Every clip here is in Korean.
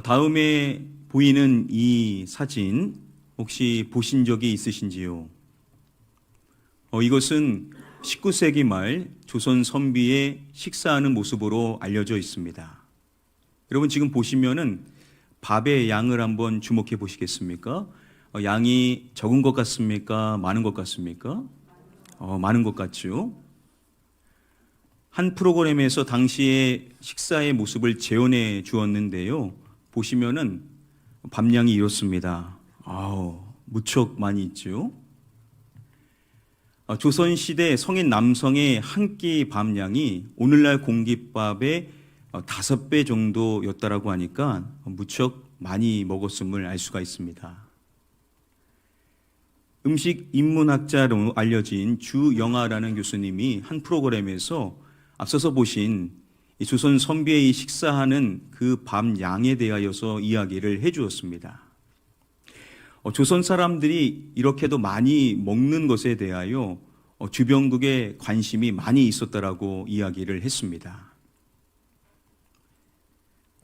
다음에 보이는 이 사진 혹시 보신 적이 있으신지요? 이것은 19세기 말 조선 선비의 식사하는 모습으로 알려져 있습니다. 여러분 지금 보시면은 밥의 양을 한번 주목해 보시겠습니까? 양이 적은 것 같습니까? 많은 것 같습니까? 많은 것 같죠? 한 프로그램에서 당시의 식사의 모습을 재현해 주었는데요. 보시면은 밥량이 이렇습니다. 무척 많이 있죠? 조선시대 성인 남성의 한 끼 밥량이 오늘날 공깃밥의 5배 정도였다라고 하니까 무척 많이 먹었음을 알 수가 있습니다. 음식 인문학자로 알려진 주영아라는 교수님이 한 프로그램에서 앞서서 보신 이 조선 선비의 식사하는 그 밥 양에 대하여서 이야기를 해 주었습니다. 조선 사람들이 이렇게도 많이 먹는 것에 대하여 주변국에 관심이 많이 있었다라고 이야기를 했습니다.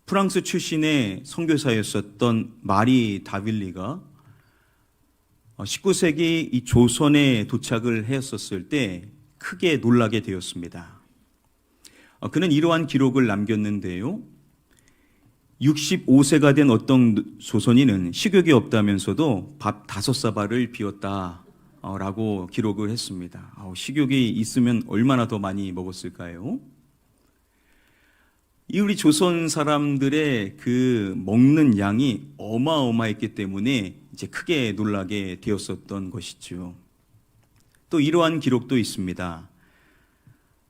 프랑스 출신의 선교사였었던 마리 다빌리가 19세기 이 조선에 도착을 했었을 때 크게 놀라게 되었습니다. 그는 이러한 기록을 남겼는데요. 65세가 된 어떤 조선인은 식욕이 없다면서도 밥 5사발을 비웠다라고 기록을 했습니다. 식욕이 있으면 얼마나 더 많이 먹었을까요? 이 우리 조선 사람들의 그 먹는 양이 어마어마했기 때문에 이제 크게 놀라게 되었었던 것이죠. 또 이러한 기록도 있습니다.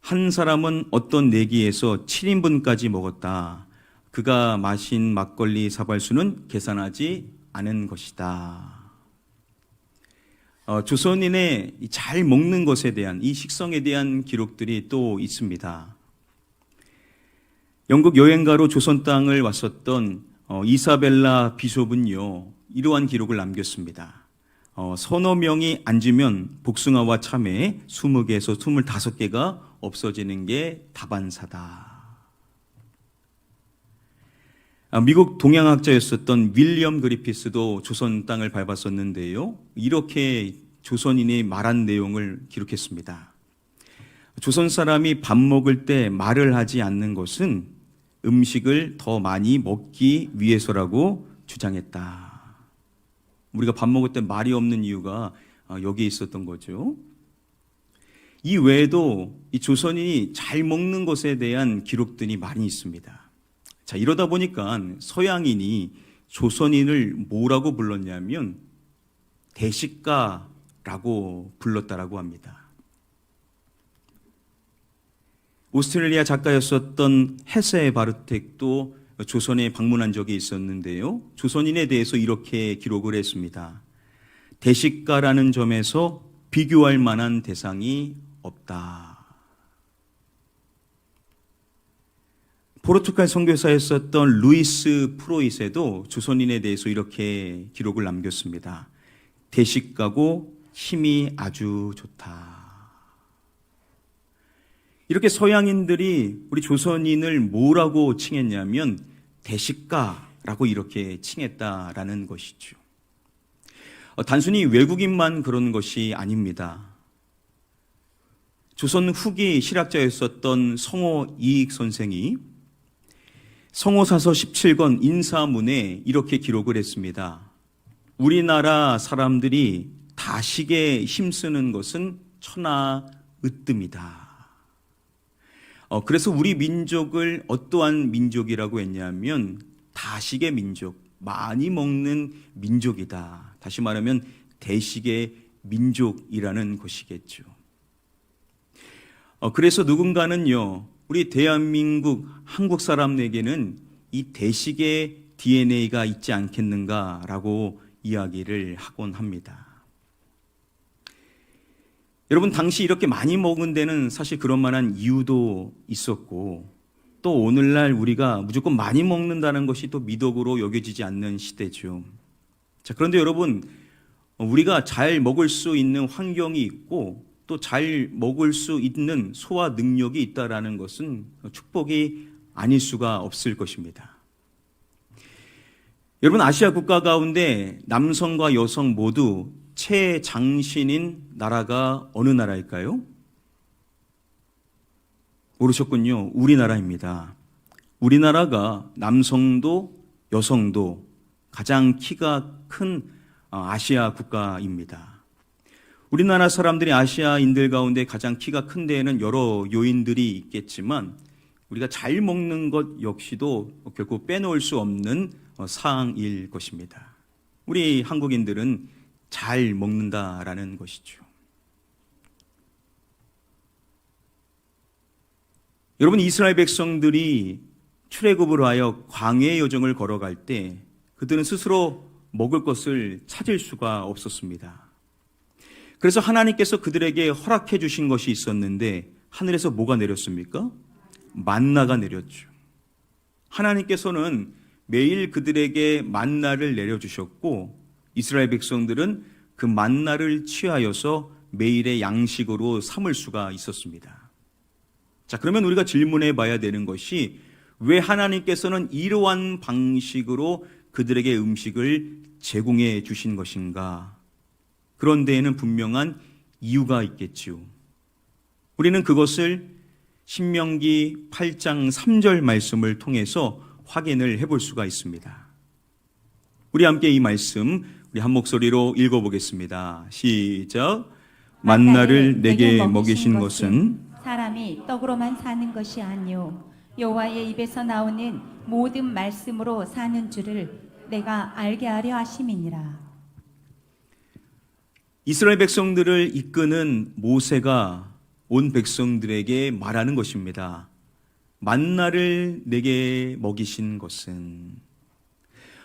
한 사람은 어떤 내기에서 7인분까지 먹었다. 그가 마신 막걸리 사발수는 계산하지 않은 것이다. 조선인의 잘 먹는 것에 대한 이 식성에 대한 기록들이 또 있습니다. 영국 여행가로 조선 땅을 왔었던 이사벨라 비숍은요, 이러한 기록을 남겼습니다. 서너 명이 앉으면 복숭아와 참외 20개에서 25개가 없어지는 게 다반사다. 미국 동양학자였었던 윌리엄 그리피스도 조선 땅을 밟았었는데요. 이렇게 조선인이 말한 내용을 기록했습니다. 조선 사람이 밥 먹을 때 말을 하지 않는 것은 음식을 더 많이 먹기 위해서라고 주장했다. 우리가 밥 먹을 때 말이 없는 이유가 여기에 있었던 거죠. 이 외에도 이 조선인이 잘 먹는 것에 대한 기록들이 많이 있습니다. 자, 이러다 보니까 서양인이 조선인을 뭐라고 불렀냐면 대식가라고 불렀다라고 합니다. 오스트레일리아 작가였었던 헤세 바르텍도 조선에 방문한 적이 있었는데요. 조선인에 대해서 이렇게 기록을 했습니다. 대식가라는 점에서 비교할 만한 대상이 없다. 포르투갈 선교사였었던 루이스 프로이세도 조선인에 대해서 이렇게 기록을 남겼습니다. 대식가고 힘이 아주 좋다. 이렇게 서양인들이 우리 조선인을 뭐라고 칭했냐면 대식가라고 이렇게 칭했다라는 것이죠. 단순히 외국인만 그런 것이 아닙니다. 조선 후기 실학자였었던 성호 이익 선생이 성호사서 17권 인사문에 이렇게 기록을 했습니다. 우리나라 사람들이 다식에 힘쓰는 것은 천하 으뜸이다. 그래서 우리 민족을 어떠한 민족이라고 했냐면 다식의 민족, 많이 먹는 민족이다. 다시 말하면 대식의 민족이라는 것이겠죠. 그래서 누군가는요, 우리 대한민국 한국 사람에게는 이 대식의 DNA가 있지 않겠는가라고 이야기를 하곤 합니다. 여러분, 당시 이렇게 많이 먹은 데는 사실 그런 만한 이유도 있었고, 또 오늘날 우리가 무조건 많이 먹는다는 것이 또 미덕으로 여겨지지 않는 시대죠. 자, 그런데 여러분, 우리가 잘 먹을 수 있는 환경이 있고 또 잘 먹을 수 있는 소화 능력이 있다라는 것은 축복이 아닐 수가 없을 것입니다. 여러분, 아시아 국가 가운데 남성과 여성 모두 최장신인 나라가 어느 나라일까요? 모르셨군요. 우리나라입니다. 우리나라가 남성도 여성도 가장 키가 큰 아시아 국가입니다. 우리나라 사람들이 아시아인들 가운데 가장 키가 큰 데에는 여러 요인들이 있겠지만 우리가 잘 먹는 것 역시도 결코 빼놓을 수 없는 사항일 것입니다. 우리 한국인들은 잘 먹는다라는 것이죠. 여러분, 이스라엘 백성들이 출애굽을 하여 광야의 여정을 걸어갈 때 그들은 스스로 먹을 것을 찾을 수가 없었습니다. 그래서 하나님께서 그들에게 허락해 주신 것이 있었는데 하늘에서 뭐가 내렸습니까? 만나가 내렸죠. 하나님께서는 매일 그들에게 만나를 내려주셨고 이스라엘 백성들은 그 만나를 취하여서 매일의 양식으로 삼을 수가 있었습니다. 자, 그러면 우리가 질문해 봐야 되는 것이 왜 하나님께서는 이러한 방식으로 그들에게 음식을 제공해 주신 것인가? 그런 데에는 분명한 이유가 있겠지요. 우리는 그것을 신명기 8장 3절 말씀을 통해서 확인을 해볼 수가 있습니다. 우리 함께 이 말씀 우리 한 목소리로 읽어보겠습니다. 시작. 만나를 내게 먹이신 것은 사람이 떡으로만 사는 것이 아니요 여호와의 입에서 나오는 모든 말씀으로 사는 줄을 내가 알게 하려 하심이니라. 이스라엘 백성들을 이끄는 모세가 온 백성들에게 말하는 것입니다. 만나를 내게 먹이신 것은,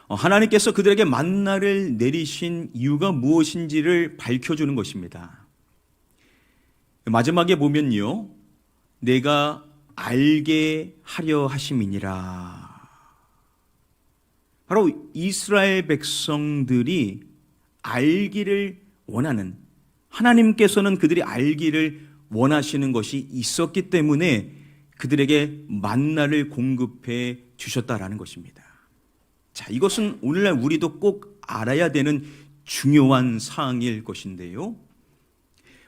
하나님께서 그들에게 만나를 내리신 이유가 무엇인지를 밝혀주는 것입니다. 마지막에 보면요, 내가 알게 하려 하심이니라. 바로 이스라엘 백성들이 알기를 원하는, 하나님께서는 그들이 알기를 원하시는 것이 있었기 때문에 그들에게 만나를 공급해 주셨다라는 것입니다. 자, 이것은 오늘날 우리도 꼭 알아야 되는 중요한 사항일 것인데요.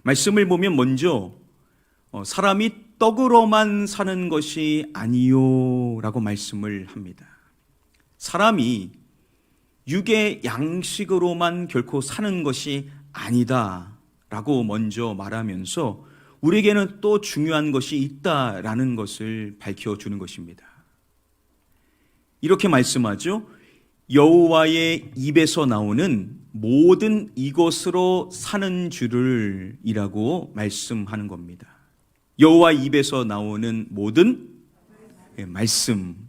말씀을 보면 먼저 사람이 떡으로만 사는 것이 아니요 라고 말씀을 합니다. 사람이 육의 양식으로만 결코 사는 것이 아니다 라고 먼저 말하면서 우리에게는 또 중요한 것이 있다라는 것을 밝혀주는 것입니다. 이렇게 말씀하죠. 여호와의 입에서 나오는 모든 이것으로 사는 줄을 이라고 말씀하는 겁니다. 여호와 입에서 나오는 모든 말씀,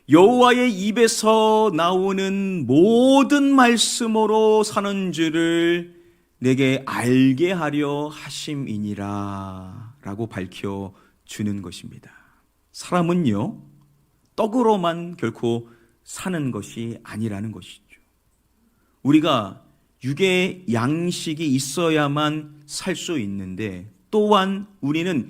여호와의 입에서 나오는 모든 말씀으로 사는 줄을 내게 알게 하려 하심이니라 라고 밝혀주는 것입니다. 사람은요, 떡으로만 결코 사는 것이 아니라는 것이죠. 우리가 육의 양식이 있어야만 살 수 있는데 또한 우리는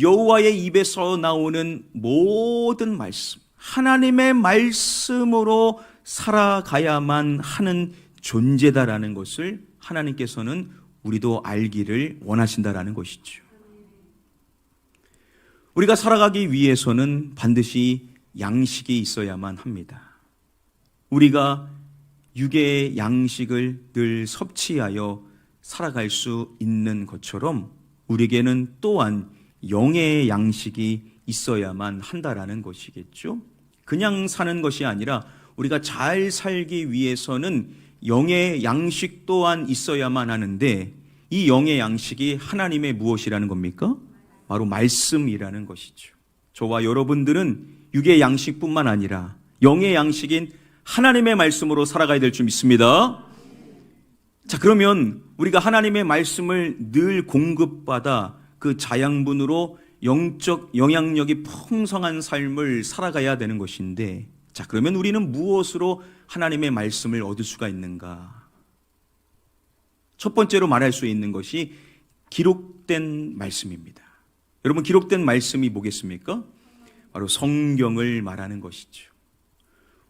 여호와의 입에서 나오는 모든 말씀, 하나님의 말씀으로 살아가야만 하는 존재다라는 것을 하나님께서는 우리도 알기를 원하신다라는 것이죠. 우리가 살아가기 위해서는 반드시 양식이 있어야만 합니다. 우리가 육의 양식을 늘 섭취하여 살아갈 수 있는 것처럼 우리에게는 또한 영의 양식이 있어야만 한다라는 것이겠죠. 그냥 사는 것이 아니라 우리가 잘 살기 위해서는 영의 양식 또한 있어야만 하는데 이 영의 양식이 하나님의 무엇이라는 겁니까? 바로 말씀이라는 것이죠. 저와 여러분들은 육의 양식뿐만 아니라 영의 양식인 하나님의 말씀으로 살아가야 될 줄 믿습니다. 자, 그러면 우리가 하나님의 말씀을 늘 공급받아 그 자양분으로 영적 영향력이 풍성한 삶을 살아가야 되는 것인데, 자, 그러면 우리는 무엇으로 하나님의 말씀을 얻을 수가 있는가? 첫 번째로 말할 수 있는 것이 기록된 말씀입니다. 여러분, 기록된 말씀이 뭐겠습니까? 바로 성경을 말하는 것이죠.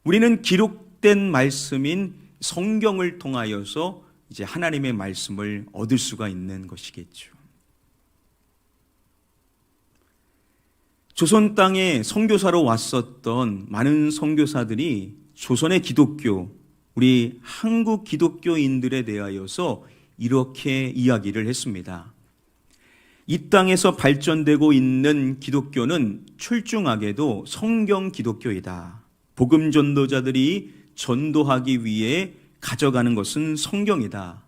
우리는 기록된 말씀인 성경을 통하여서 이제 하나님의 말씀을 얻을 수가 있는 것이겠죠. 조선 땅에 선교사로 왔었던 많은 선교사들이 조선의 기독교, 우리 한국 기독교인들에 대하여서 이렇게 이야기를 했습니다. 이 땅에서 발전되고 있는 기독교는 출중하게도 성경 기독교이다. 복음 전도자들이 전도하기 위해 가져가는 것은 성경이다.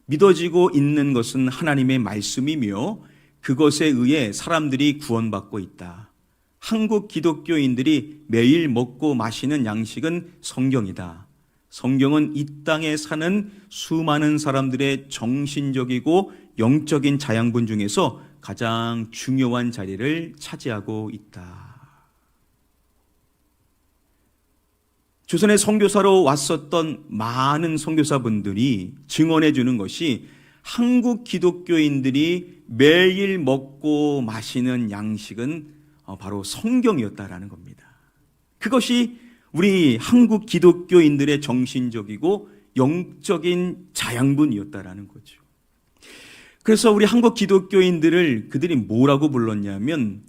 믿어지고 있는 것은 하나님의 말씀이며 그것에 의해 사람들이 구원받고 있다. 한국 기독교인들이 매일 먹고 마시는 양식은 성경이다. 성경은 이 땅에 사는 수많은 사람들의 정신적이고 영적인 자양분 중에서 가장 중요한 자리를 차지하고 있다. 조선의 선교사로 왔었던 많은 선교사분들이 증언해 주는 것이 한국 기독교인들이 매일 먹고 마시는 양식은 바로 성경이었다라는 겁니다. 그것이 우리 한국 기독교인들의 정신적이고 영적인 자양분이었다라는 거죠. 그래서 우리 한국 기독교인들을 그들이 뭐라고 불렀냐면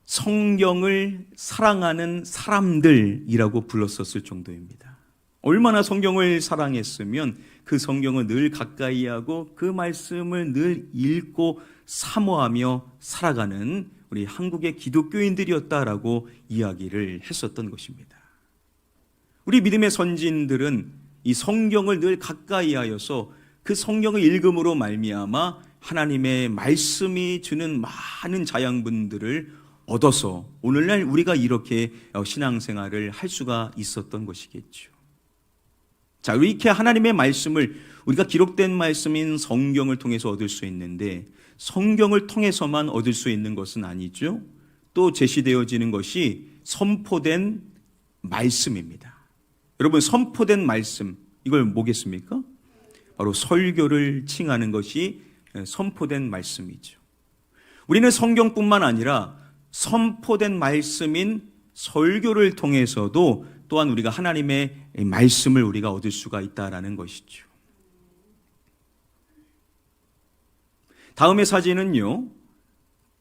성경을 사랑하는 사람들이라고 불렀었을 정도입니다. 얼마나 성경을 사랑했으면 그 성경을 늘 가까이 하고 그 말씀을 늘 읽고 사모하며 살아가는 우리 한국의 기독교인들이었다라고 이야기를 했었던 것입니다. 우리 믿음의 선진들은 이 성경을 늘 가까이 하여서 그 성경을 읽음으로 말미암아 하나님의 말씀이 주는 많은 자양분들을 얻어서 오늘날 우리가 이렇게 신앙생활을 할 수가 있었던 것이겠죠. 자, 이렇게 하나님의 말씀을 우리가 기록된 말씀인 성경을 통해서 얻을 수 있는데 성경을 통해서만 얻을 수 있는 것은 아니죠. 또 제시되어지는 것이 선포된 말씀입니다. 여러분, 선포된 말씀, 이걸 뭐겠습니까? 바로 설교를 칭하는 것이 선포된 말씀이죠. 우리는 성경뿐만 아니라 선포된 말씀인 설교를 통해서도 또한 우리가 하나님의 말씀을 우리가 얻을 수가 있다라는 것이죠. 다음의 사진은요,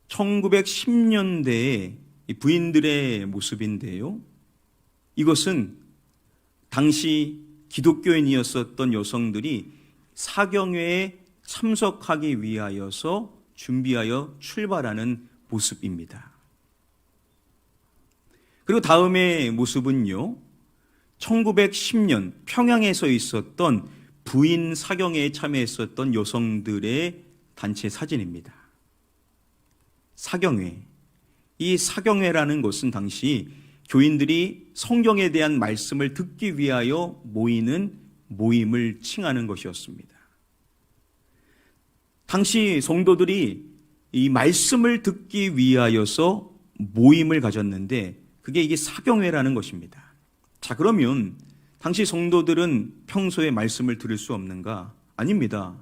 1910년대의 부인들의 모습인데요. 이것은 당시 기독교인이었었던 여성들이 사경회에 참석하기 위하여서 준비하여 출발하는 모습입니다. 그리고 다음의 모습은요, 1910년 평양에서 있었던 부인 사경회에 참여했었던 여성들의 단체 사진입니다. 사경회. 이 사경회라는 것은 당시 교인들이 성경에 대한 말씀을 듣기 위하여 모이는 모임을 칭하는 것이었습니다. 당시 성도들이 이 말씀을 듣기 위하여서 모임을 가졌는데 그게 이게 사경회라는 것입니다. 자, 그러면 당시 성도들은 평소에 말씀을 들을 수 없는가? 아닙니다.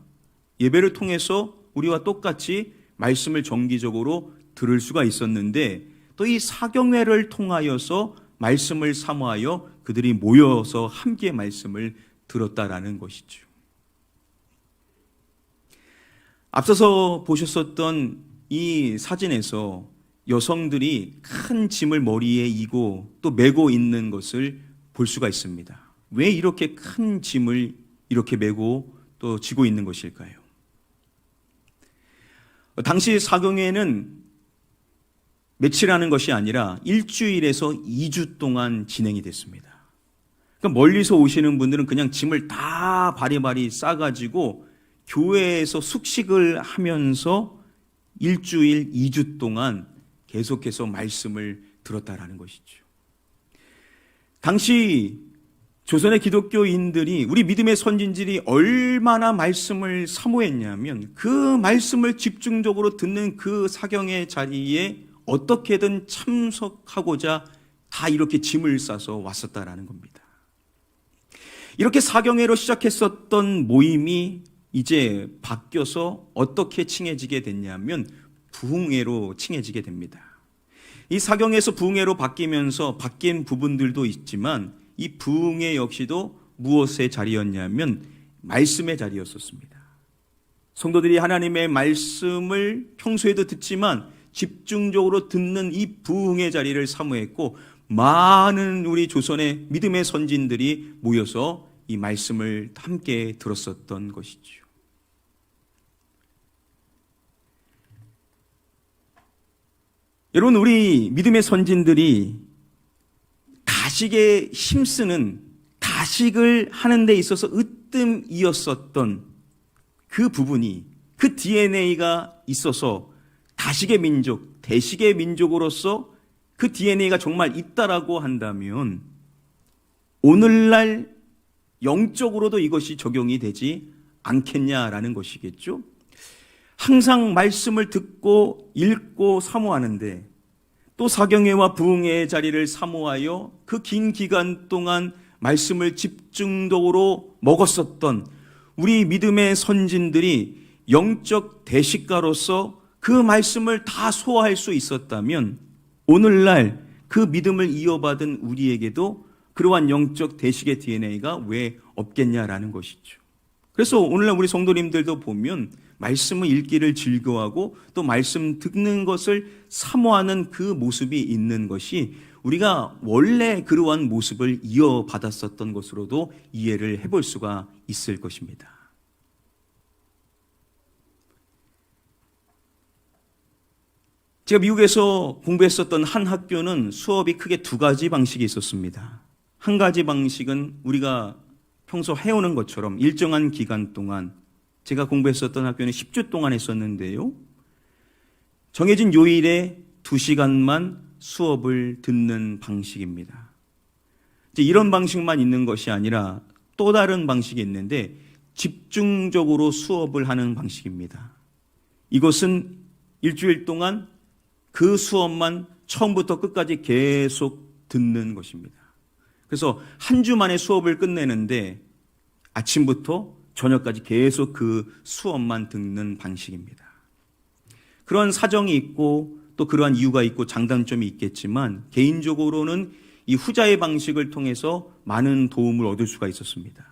예배를 통해서 우리와 똑같이 말씀을 정기적으로 들을 수가 있었는데 또 이 사경회를 통하여서 말씀을 사모하여 그들이 모여서 함께 말씀을 들었다라는 것이죠. 앞서서 보셨었던 이 사진에서 여성들이 큰 짐을 머리에 이고 또 메고 있는 것을 볼 수가 있습니다. 왜 이렇게 큰 짐을 이렇게 메고 또 지고 있는 것일까요? 당시 사경회는 며칠 하는 것이 아니라 일주일에서 2주 동안 진행이 됐습니다. 그러니까 멀리서 오시는 분들은 그냥 짐을 다 바리바리 싸가지고 교회에서 숙식을 하면서 일주일, 2주 동안 계속해서 말씀을 들었다라는 것이죠. 당시 조선의 기독교인들이 우리 믿음의 선진들이 얼마나 말씀을 사모했냐면 그 말씀을 집중적으로 듣는 그 사경의 자리에 어떻게든 참석하고자 다 이렇게 짐을 싸서 왔었다라는 겁니다. 이렇게 사경회로 시작했었던 모임이 이제 바뀌어서 어떻게 칭해지게 됐냐면 부흥회로 칭해지게 됩니다. 이 사경에서 부흥회로 바뀌면서 바뀐 부분들도 있지만 이 부흥회 역시도 무엇의 자리였냐면 말씀의 자리였었습니다. 성도들이 하나님의 말씀을 평소에도 듣지만 집중적으로 듣는 이 부흥의 자리를 사모했고, 많은 우리 조선의 믿음의 선진들이 모여서 이 말씀을 함께 들었었던 것이죠. 여러분, 우리 믿음의 선진들이 가식에 힘쓰는, 가식을 하는 데 있어서 으뜸이었었던 그 부분이, 그 DNA가 있어서 가식의 민족, 대식의 민족으로서 그 DNA가 정말 있다라고 한다면 오늘날 영적으로도 이것이 적용이 되지 않겠냐라는 것이겠죠. 항상 말씀을 듣고 읽고 사모하는데, 또 사경회와 부흥회의 자리를 사모하여 그 긴 기간 동안 말씀을 집중적으로 먹었었던 우리 믿음의 선진들이 영적 대식가로서 그 말씀을 다 소화할 수 있었다면, 오늘날 그 믿음을 이어받은 우리에게도 그러한 영적 대식의 DNA가 왜 없겠냐라는 것이죠. 그래서 오늘날 우리 성도님들도 보면 말씀을 읽기를 즐거워하고 또 말씀 듣는 것을 사모하는 그 모습이 있는 것이 우리가 원래 그러한 모습을 이어받았었던 것으로도 이해를 해볼 수가 있을 것입니다. 제가 미국에서 공부했었던 한 학교는 수업이 크게 두 가지 방식이 있었습니다. 한 가지 방식은 우리가 평소 해오는 것처럼 일정한 기간 동안, 제가 공부했었던 학교는 10주 동안 했었는데요, 정해진 요일에 2시간만 수업을 듣는 방식입니다. 이제 이런 방식만 있는 것이 아니라 또 다른 방식이 있는데 집중적으로 수업을 하는 방식입니다. 이것은 일주일 동안 그 수업만 처음부터 끝까지 계속 듣는 것입니다. 그래서 한 주 만에 수업을 끝내는데 아침부터 저녁까지 계속 그 수업만 듣는 방식입니다. 그런 사정이 있고 또 그러한 이유가 있고 장단점이 있겠지만, 개인적으로는 이 후자의 방식을 통해서 많은 도움을 얻을 수가 있었습니다.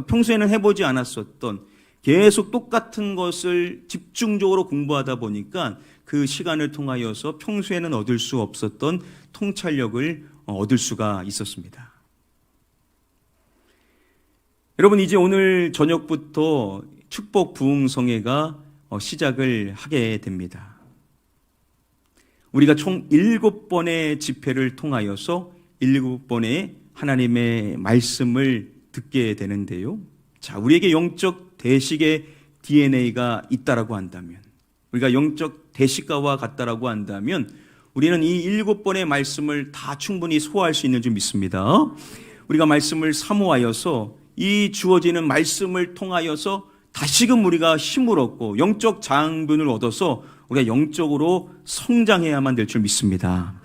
평소에는 해보지 않았었던, 계속 똑같은 것을 집중적으로 공부하다 보니까 그 시간을 통하여서 평소에는 얻을 수 없었던 통찰력을 얻을 수가 있었습니다. 여러분, 이제 오늘 저녁부터 축복 부흥성회가 시작을 하게 됩니다. 우리가 총 7번의 집회를 통하여서 7번의 하나님의 말씀을 듣게 되는데요. 자, 우리에게 영적 대식의 DNA가 있다라고 한다면, 우리가 영적 대식가와 같다라고 한다면 우리는 이 7번의 말씀을 다 충분히 소화할 수 있는 줄 믿습니다. 우리가 말씀을 사모하여서 이 주어지는 말씀을 통하여서 다시금 우리가 힘을 얻고 영적 장분을 얻어서 우리가 영적으로 성장해야만 될 줄 믿습니다.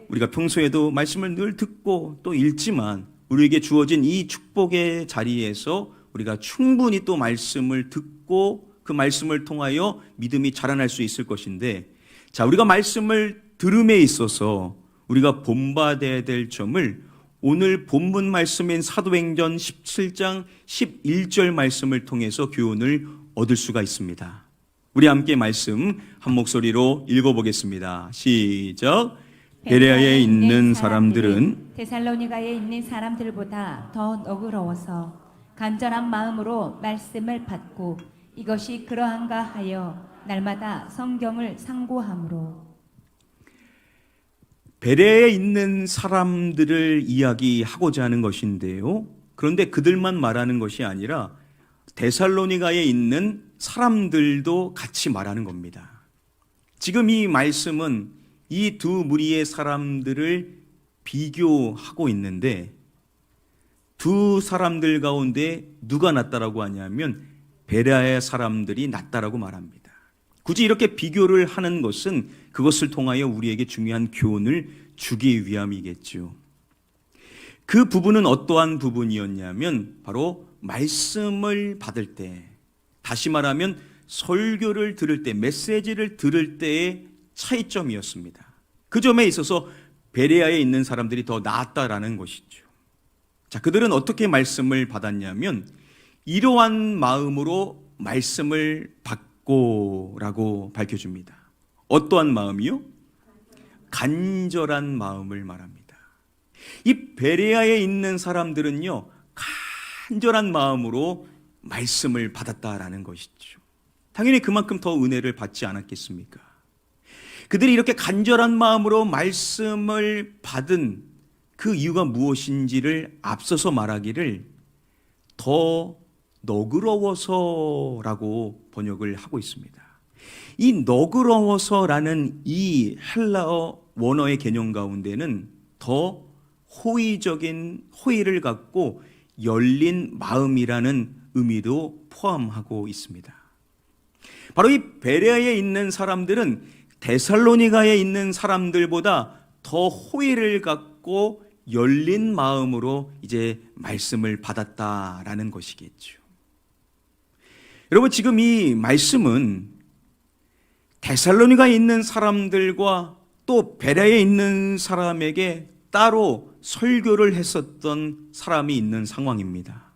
우리가 평소에도 말씀을 늘 듣고 또 읽지만 우리에게 주어진 이 축복의 자리에서 우리가 충분히 또 말씀을 듣고 그 말씀을 통하여 믿음이 자라날 수 있을 것인데, 자, 우리가 말씀을 들음에 있어서 우리가 본받아야 될 점을 오늘 본문 말씀인 사도행전 17장 11절 말씀을 통해서 교훈을 얻을 수가 있습니다. 우리 함께 말씀 한 목소리로 읽어보겠습니다. 시작. 베레아에 있는 사람들은 데살로니가에 있는 사람들보다 더 너그러워서 간절한 마음으로 말씀을 받고 이것이 그러한가 하여 날마다 성경을 상고함으로. 베레아에 있는 사람들을 이야기하고자 하는 것인데요, 그런데 그들만 말하는 것이 아니라 데살로니가에 있는 사람들도 같이 말하는 겁니다. 지금 이 말씀은 이 두 무리의 사람들을 비교하고 있는데, 두 사람들 가운데 누가 낫다라고 하냐면 베레아의 사람들이 낫다라고 말합니다. 굳이 이렇게 비교를 하는 것은 그것을 통하여 우리에게 중요한 교훈을 주기 위함이겠죠. 그 부분은 어떠한 부분이었냐면 바로 말씀을 받을 때, 다시 말하면 설교를 들을 때, 메시지를 들을 때의 차이점이었습니다. 그 점에 있어서 베레아에 있는 사람들이 더 나았다라는 것이죠. 자, 그들은 어떻게 말씀을 받았냐면 이러한 마음으로 말씀을 받고라고 밝혀줍니다. 어떠한 마음이요? 간절한 마음을 말합니다. 이 베레아에 있는 사람들은요, 간절한 마음으로 말씀을 받았다라는 것이죠. 당연히 그만큼 더 은혜를 받지 않았겠습니까? 그들이 이렇게 간절한 마음으로 말씀을 받은 그 이유가 무엇인지를 앞서서 말하기를 더 너그러워서라고 번역을 하고 있습니다. 이 너그러워서라는 이 헬라어 원어의 개념 가운데는 더 호의적인 호의를 갖고 열린 마음이라는 의미도 포함하고 있습니다. 바로 이 베레아에 있는 사람들은 데살로니가에 있는 사람들보다 더 호의를 갖고 열린 마음으로 이제 말씀을 받았다라는 것이겠죠. 여러분, 지금 이 말씀은 데살로니가에 있는 사람들과 또 베레아에 있는 사람에게 따로 설교를 했었던 사람이 있는 상황입니다.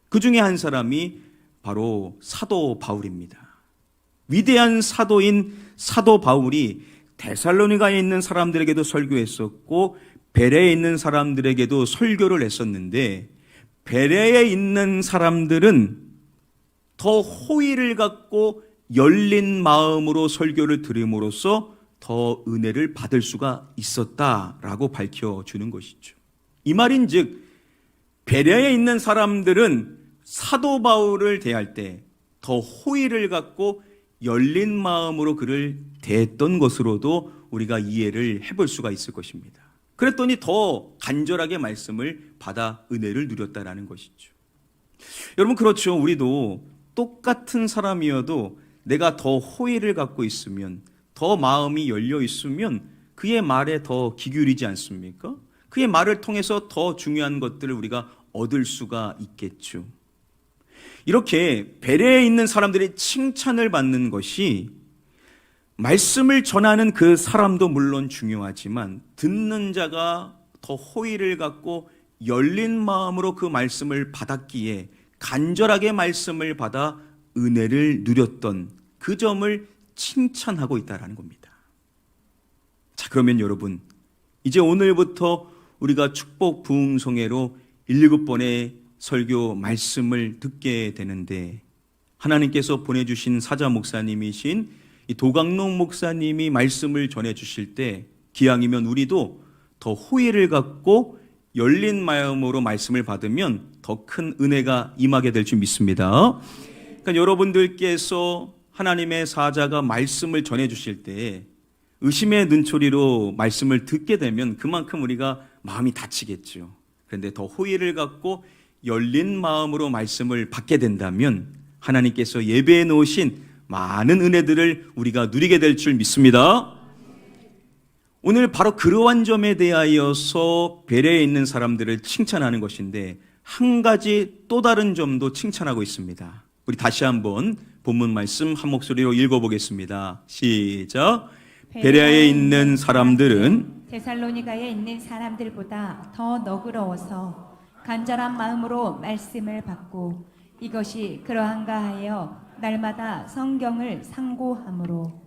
그 중에 한 사람이 바로 사도 바울입니다. 위대한 사도인 사도 바울이 데살로니가에 있는 사람들에게도 설교했었고 베레아에 있는 사람들에게도 설교를 했었는데, 베레아에 있는 사람들은 더 호의를 갖고 열린 마음으로 설교를 들음으로써 더 은혜를 받을 수가 있었다라고 밝혀주는 것이죠. 이 말인즉 베레아에 있는 사람들은 사도 바울을 대할 때 더 호의를 갖고 열린 마음으로 그를 대했던 것으로도 우리가 이해를 해볼 수가 있을 것입니다. 그랬더니 더 간절하게 말씀을 받아 은혜를 누렸다라는 것이죠. 여러분, 그렇죠. 우리도 똑같은 사람이어도 내가 더 호의를 갖고 있으면, 더 마음이 열려 있으면 그의 말에 더 귀 기울이지 않습니까? 그의 말을 통해서 더 중요한 것들을 우리가 얻을 수가 있겠죠. 이렇게 베레아에 있는 사람들이 칭찬을 받는 것이 말씀을 전하는 그 사람도 물론 중요하지만 듣는 자가 더 호의를 갖고 열린 마음으로 그 말씀을 받았기에 간절하게 말씀을 받아 은혜를 누렸던 그 점을 칭찬하고 있다는 겁니다. 자, 그러면 여러분, 이제 오늘부터 우리가 축복 부흥성회로 7번의 설교 말씀을 듣게 되는데, 하나님께서 보내주신 사자 목사님이신 이 도강록 목사님이 말씀을 전해주실 때 기왕이면 우리도 더 호의를 갖고 열린 마음으로 말씀을 받으면 더 큰 은혜가 임하게 될 줄 믿습니다. 그러니까 여러분들께서 하나님의 사자가 말씀을 전해주실 때 의심의 눈초리로 말씀을 듣게 되면 그만큼 우리가 마음이 다치겠죠. 그런데 더 호의를 갖고 열린 마음으로 말씀을 받게 된다면 하나님께서 예배해 놓으신 많은 은혜들을 우리가 누리게 될 줄 믿습니다. 오늘 바로 그러한 점에 대하여서 베레아에 있는 사람들을 칭찬하는 것인데, 한 가지 또 다른 점도 칭찬하고 있습니다. 우리 다시 한번 본문 말씀 한 목소리로 읽어보겠습니다. 시작. 베레아에 있는 사람들은 데살로니가에 있는 사람들보다 더 너그러워서 간절한 마음으로 말씀을 받고 이것이 그러한가 하여 날마다 성경을 상고함으로.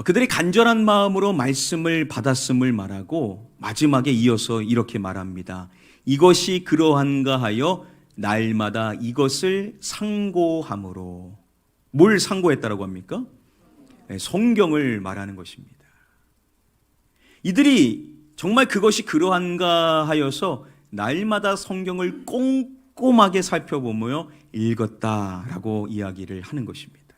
그들이 간절한 마음으로 말씀을 받았음을 말하고 마지막에 이어서 이렇게 말합니다. 이것이 그러한가 하여 날마다 이것을 상고함으로. 뭘 상고했다라고 합니까? 성경을 말하는 것입니다. 이들이 정말 그것이 그러한가 하여서 날마다 성경을 꼼꼼하게 살펴보며 읽었다라고 이야기를 하는 것입니다.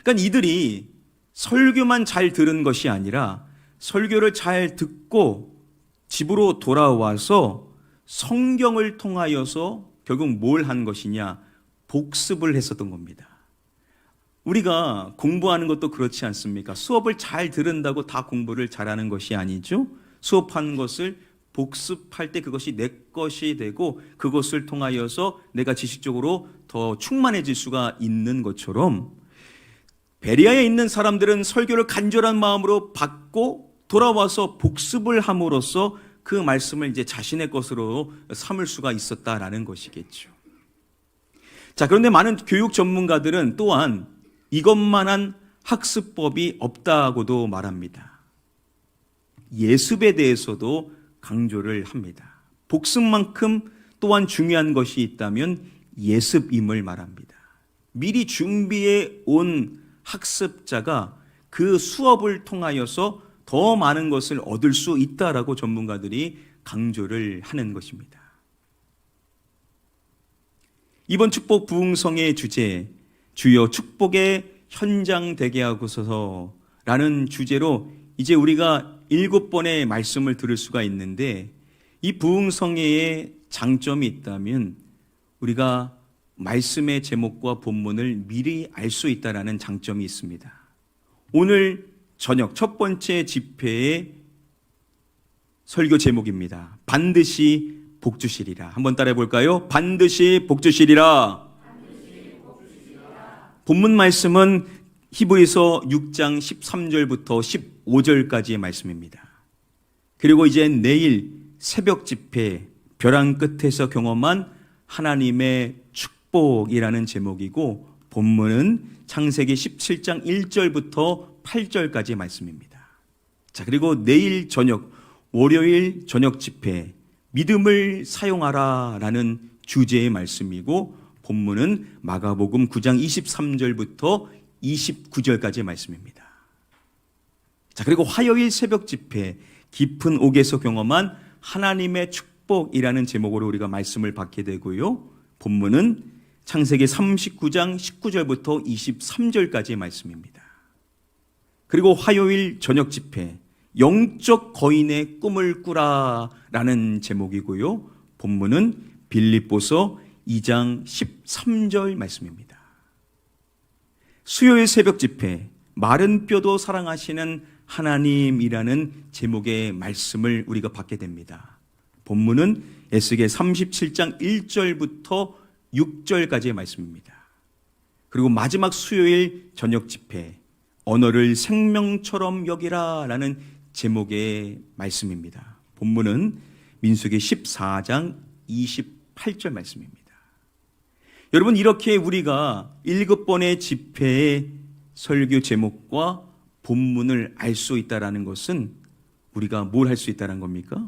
그러니까 이들이 설교만 잘 들은 것이 아니라 설교를 잘 듣고 집으로 돌아와서 성경을 통하여서 결국 뭘 한 것이냐? 복습을 했었던 겁니다. 우리가 공부하는 것도 그렇지 않습니까? 수업을 잘 들은다고 다 공부를 잘하는 것이 아니죠. 수업하는 것을 복습할 때 그것이 내 것이 되고 그것을 통하여서 내가 지식적으로 더 충만해질 수가 있는 것처럼 베레아에 있는 사람들은 설교를 간절한 마음으로 받고 돌아와서 복습을 함으로써 그 말씀을 이제 자신의 것으로 삼을 수가 있었다라는 것이겠죠. 자, 그런데 많은 교육 전문가들은 또한 이것만한 학습법이 없다고도 말합니다. 예습에 대해서도 강조를 합니다. 복습만큼 또한 중요한 것이 있다면 예습임을 말합니다. 미리 준비해 온 학습자가 그 수업을 통하여서 더 많은 것을 얻을 수 있다라고 전문가들이 강조를 하는 것입니다. 이번 축복 부흥성의 주제, 주여 축복의 현장 되게 하소서라는 주제로 이제 우리가 7번의 말씀을 들을 수가 있는데, 이 부흥성회의 장점이 있다면 우리가 말씀의 제목과 본문을 미리 알 수 있다라는 장점이 있습니다. 오늘 저녁 첫 번째 집회의 설교 제목입니다. 반드시 복 주시리라. 한번 따라해 볼까요? 반드시 복 주시리라. 본문 말씀은 히브리서 6장 13절부터 15절까지의 말씀입니다. 그리고 이제 내일 새벽 집회 벼랑 끝에서 경험한 하나님의 축복이라는 제목이고, 본문은 창세기 17장 1절부터 8절까지의 말씀입니다. 자, 그리고 내일 저녁 월요일 저녁 집회 믿음을 사용하라라는 주제의 말씀이고, 본문은 마가복음 9장 23절부터 29절까지의 말씀입니다. 자, 그리고 화요일 새벽 집회 깊은 옥에서 경험한 하나님의 축복이라는 제목으로 우리가 말씀을 받게 되고요. 본문은 창세기 39장 19절부터 23절까지의 말씀입니다. 그리고 화요일 저녁 집회 영적 거인의 꿈을 꾸라라는 제목이고요. 본문은 빌립보서 2장 13절 말씀입니다. 수요일 새벽 집회 마른 뼈도 사랑하시는 하나님이라는 제목의 말씀을 우리가 받게 됩니다. 본문은 에스겔 37장 1절부터 6절까지의 말씀입니다. 그리고 마지막 수요일 저녁 집회 언어를 생명처럼 여기라라는 제목의 말씀입니다. 본문은 민수기 14장 28절 말씀입니다. 여러분, 이렇게 우리가 7번의 집회의 설교 제목과 본문을 알 수 있다는 것은 우리가 뭘 할 수 있다는 겁니까?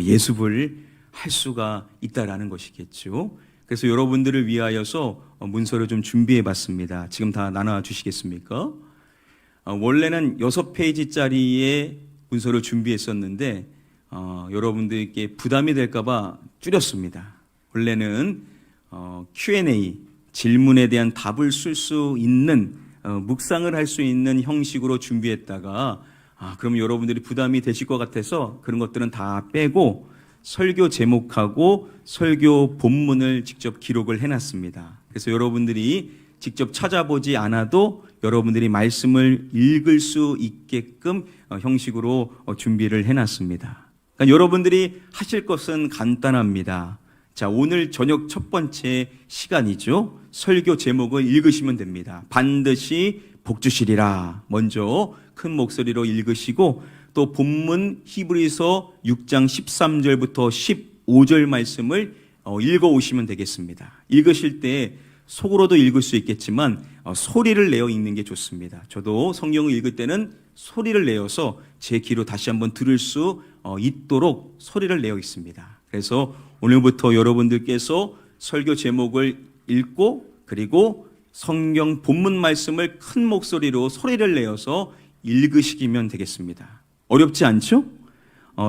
예습을 할 수가 있다는 것이겠죠. 그래서 여러분들을 위하여서 문서를 좀 준비해 봤습니다. 지금 다 나눠주시겠습니까? 원래는 6페이지짜리의 문서를 준비했었는데 여러분들께 부담이 될까봐 줄였습니다. 원래는 Q&A, 질문에 대한 답을 쓸 수 있는 묵상을 할 수 있는 형식으로 준비했다가 그럼 여러분들이 부담이 되실 것 같아서 그런 것들은 다 빼고 설교 제목하고 설교 본문을 직접 기록을 해놨습니다. 그래서 여러분들이 직접 찾아보지 않아도 여러분들이 말씀을 읽을 수 있게끔 형식으로 준비를 해놨습니다. 그러니까 여러분들이 하실 것은 간단합니다. 자, 오늘 저녁 첫 번째 시간이죠. 설교 제목을 읽으시면 됩니다. 반드시 복 주시리라. 먼저 큰 목소리로 읽으시고, 또 본문 히브리서 6장 13절부터 15절 말씀을 읽어오시면 되겠습니다. 읽으실 때 속으로도 읽을 수 있겠지만 소리를 내어 읽는 게 좋습니다. 저도 성경을 읽을 때는 소리를 내어서 제 귀로 다시 한번 들을 수 있도록 소리를 내어 있습니다. 그래서 오늘부터 여러분들께서 설교 제목을 읽고, 그리고 성경 본문 말씀을 큰 목소리로 소리를 내어서 읽으시면 되겠습니다. 어렵지 않죠?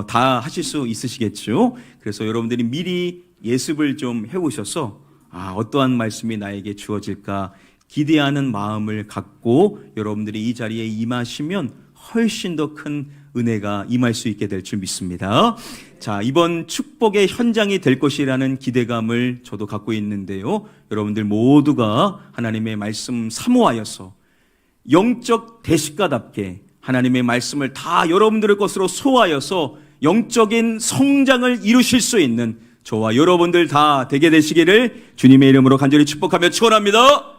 다 하실 수 있으시겠죠? 그래서 여러분들이 미리 예습을 좀 해오셔서 어떠한 말씀이 나에게 주어질까 기대하는 마음을 갖고 여러분들이 이 자리에 임하시면 훨씬 더 큰 은혜가 임할 수 있게 될 줄 믿습니다. 자, 이번 축복의 현장이 될 것이라는 기대감을 저도 갖고 있는데요. 여러분들 모두가 하나님의 말씀 사모하여서 영적 대식가답게 하나님의 말씀을 다 여러분들의 것으로 소화하여서 영적인 성장을 이루실 수 있는 저와 여러분들 다 되게 되시기를 주님의 이름으로 간절히 축복하며 축원합니다.